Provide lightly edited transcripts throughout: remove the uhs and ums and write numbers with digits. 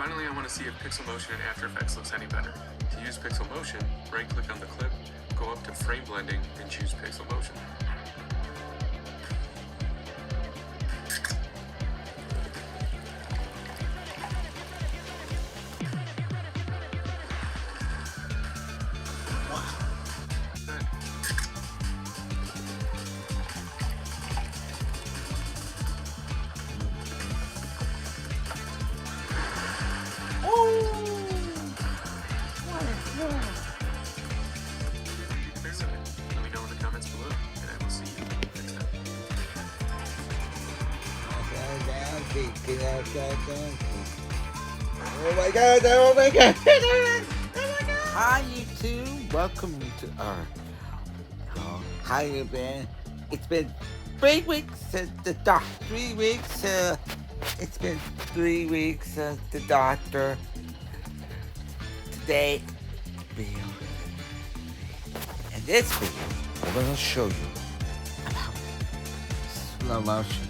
Finally, I want to see if Pixel Motion in After Effects looks any better. To use Pixel Motion, right-click on the clip, go up to Frame Blending, and choose Pixel Motion. Let me know in the comments below, and I will see you next time. Oh my god, oh my god, oh my god. Hi YouTube, welcome to our how you been? It's been 3 weeks since the doctor. 3 weeks, it's been 3 weeks since the doctor. Today, video. In this video, I'm gonna show you about slow motion.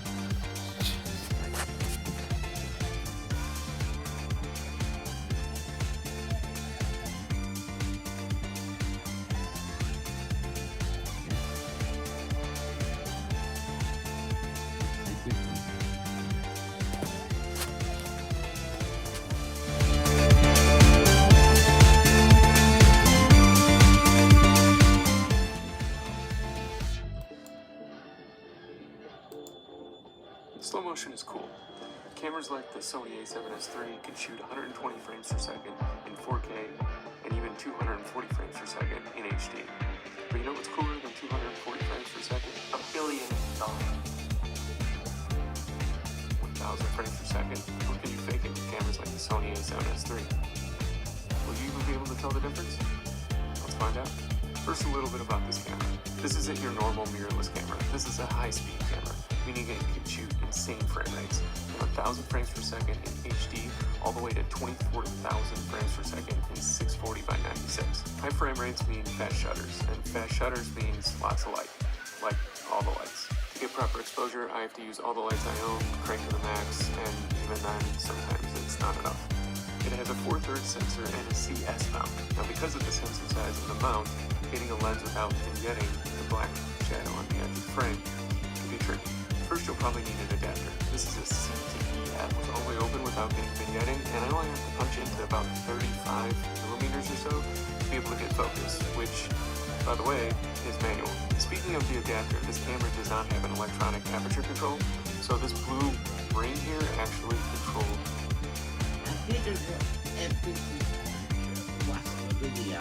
Slow motion is cool. Cameras like the Sony a7S III can shoot 120 frames per second in 4K and even 240 frames per second in HD. But you know what's cooler than 240 frames per second? $1 billion. 1,000 frames per second. What can you fake it with cameras like the Sony a7S III? Will you even be able to tell the difference? Let's find out. First, a little bit about this camera. This isn't your normal mirrorless camera. This is a high-speed camera, meaning it can shoot insane frame rates, 1,000 frames per second in HD, all the way to 24,000 frames per second in 640 by 96. High frame rates mean fast shutters, and fast shutters means lots of light, like all the lights. To get proper exposure, I have to use all the lights I own, crank to the max, and even then, sometimes it's not enough. It has a 4/3 sensor and a CS mount. Now, because of the sensor size of the mount, getting a lens without vignetting the black shadow on the edge of the frame can be tricky. First, you'll probably need an adapter. This is a CTE app with only open without getting vignetting, and I only have to punch into about 35 millimeters or so to be able to get focus, which, by the way, is manual. Speaking of the adapter, this camera does not have an electronic aperture control, so this blue ring here actually controls. Watch the video.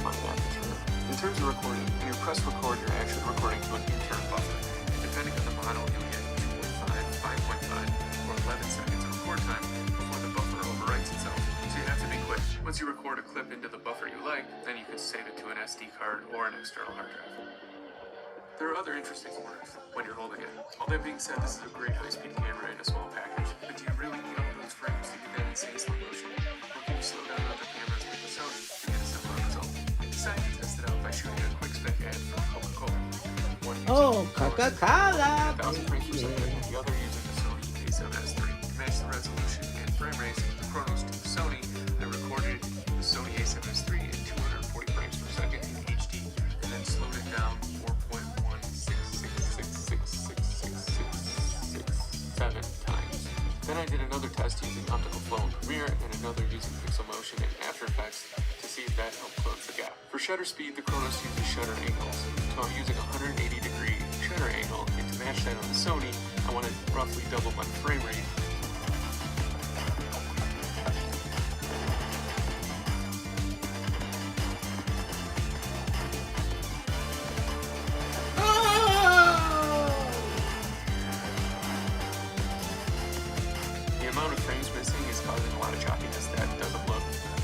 My aperture. In terms of recording, when you press record, you're actually recording to an intern buffer. Depending on the model, you'll get 2.5, 5.5, or 11 seconds of record time before the buffer overwrites itself. So you have to be quick. Once you record a clip into the buffer you like, then you can save it to an SD card or an external hard drive. There are other interesting corners when you're holding it. All that being said, this is a great high-speed camera in a small package, but do you really need all those frames to get that insane slow motion? Or can you slow down other cameras like the Sony to get a similar result? I decided to test it out by shooting a quick spec ad for Coca-Cola. One using Coca-Cola! 1,000 frames per second, and the other using the Sony a7S III. To match the resolution and frame rates of the Chronos to the Sony, I recorded the Sony a7S III in 240 frames per second in HD, and then slowed it down 7 times. Then I did another test using Optical Flow in Premiere and another using Pixel Motion in After Effects to see if that helped close the gap. For shutter speed, the Chronos uses shutter angles, so I'm using a 180-degree shutter angle, and to match that on the Sony, I wanted roughly double my frame rate. The amount of frames missing is causing a lot of choppiness that doesn't look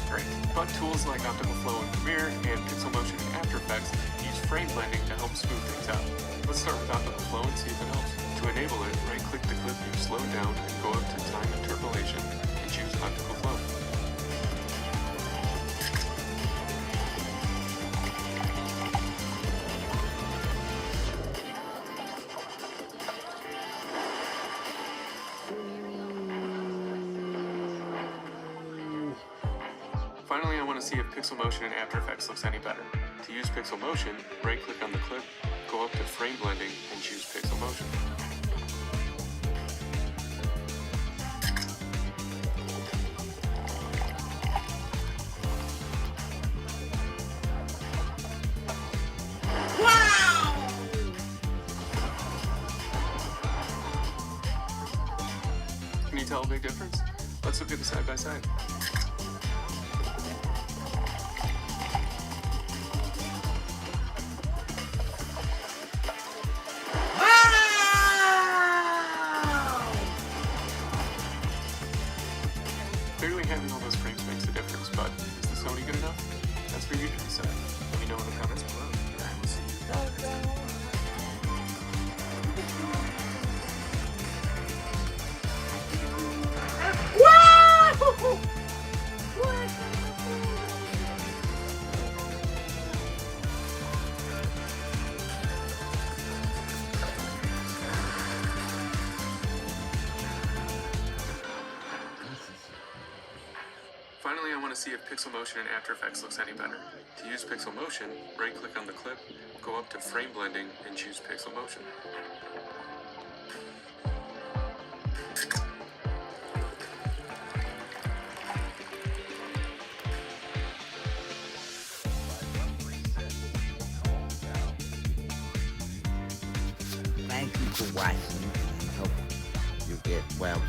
great. But tools like Optical Flow in Premiere and Pixel Motion in After Effects use frame blending to help smooth things out. Let's start with Optical Flow and see if it helps. To enable it, right-click the clip you've slowed down and go up to Time Interpolation and choose Optical Flow. Finally, I want to see if Pixel Motion in After Effects looks any better. To use Pixel Motion, right-click on the clip, go up to Frame Blending, and choose Pixel Motion. Can you tell a big difference? Let's look at the side by side. Clearly having all those frames makes a difference, but is the Sony good enough? That's for you to decide. Let me know in the comments below. And I will see you. Finally, I want to see if Pixel Motion in After Effects looks any better. To use Pixel Motion, right-click on the clip, go up to Frame Blending, and choose Pixel Motion. Thank you for watching, and hope you get well